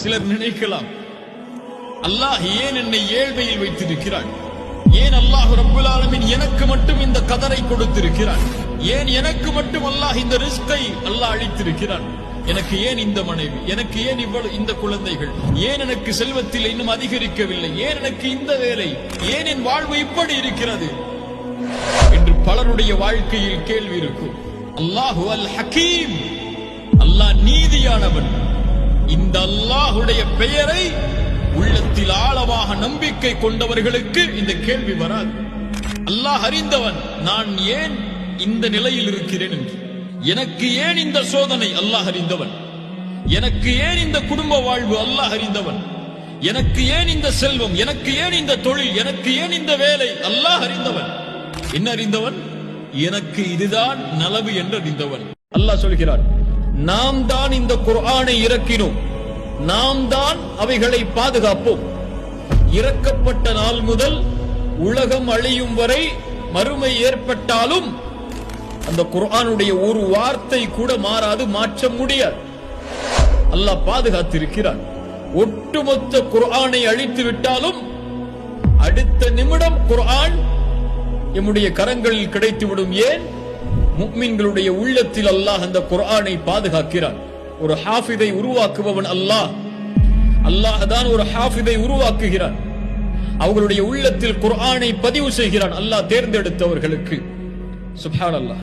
சிலர் நினைக்கலாம், அல்லாஹ் ஏன் என்னை ஏழ்மையில் வைத்திருக்கிறான்? ஏன் அல்லாஹ் ரப்புல் ஆலமீன் எனக்கு மட்டும் இந்த கதரை கொடுத்திருக்கிறான்? ஏன் எனக்கு மட்டும் அல்லாஹ் இந்த ரிஸ்கை அல்லாஹ் அளித்திருக்கிறான்? எனக்கு ஏன் இந்த மனைவி? எனக்கு ஏன் இவ்வளவு இந்த குழந்தைகள்? ஏன் எனக்கு செல்வத்தில் இன்னும் அதிகரிக்கவில்லை? ஏன் எனக்கு இந்த வேலை? ஏன் என் வாழ்வு இப்படி இருக்கிறது என்று பலருடைய வாழ்க்கையில் கேள்வி இருக்கும். அல்லாஹு அல் ஹக்கீம், அல்லாஹ் நீதியானவன். இந்த அல்லாஹுடைய பெயரை உள்ளத்தில் ஆழமாக நம்பிக்கை கொண்டவர்களுக்கு இந்த கேள்வி வராது. அல்லாஹ் அறிந்தவன், நான் ஏன் இந்த நிலையில் இருக்கிறேன் என்று. எனக்கு ஏன் இந்த சோதனை? அல்லாஹ் அறிந்தவன். எனக்கு ஏன் இந்த குடும்ப வாழ்வு? அல்லாஹ் அறிந்தவன். எனக்கு ஏன் இந்த செல்வம்? எனக்கு ஏன் இந்த தொழில்? எனக்கு ஏன் இந்த வேலை? அல்லாஹ் அறிந்தவன். என்ன அறிந்தவன்? எனக்கு இதுதான் நலவு என்று அறிந்தவன். அல்லாஹ் சொல்கிறான், நாம் தான் இந்த குர்ஆனை இறக்கினோம், நாம் தான் அவைகளை பாதுகாப்போம். இறக்கப்பட்ட நாள் முதல் உலகம் அழியும் வரை மறுமை ஏற்பட்டாலும் அந்த குர்ஆனுடைய ஒரு வார்த்தை கூட மாறாது, மாற்ற முடியாது. அல்லாஹ் பாதுகாத்திருக்கிறான். ஒட்டுமொத்த குர்ஆனை அழித்து விட்டாலும் அடுத்த நிமிடம் குர்ஆன் எம்முடைய கரங்களில் கிடைத்துவிடும். ஏன்? முஃமின்களுடைய உள்ளத்தில் அல்லாஹ் அந்த குர்ஆனை பாதுகாக்கிறான். ஒரு ஹாஃபிதை உருவாக்குபவன் அல்லாஹ். அல்லாஹ் தான் ஒரு ஹாஃபிதை உருவாக்குகிறான். அவர்களுடைய உள்ளத்தில் குர்ஆனை பதிவு செய்கிறான் அல்லாஹ் தேர்ந்தெடுத்தவர்களுக்கு. சுப்ஹானல்லாஹ்.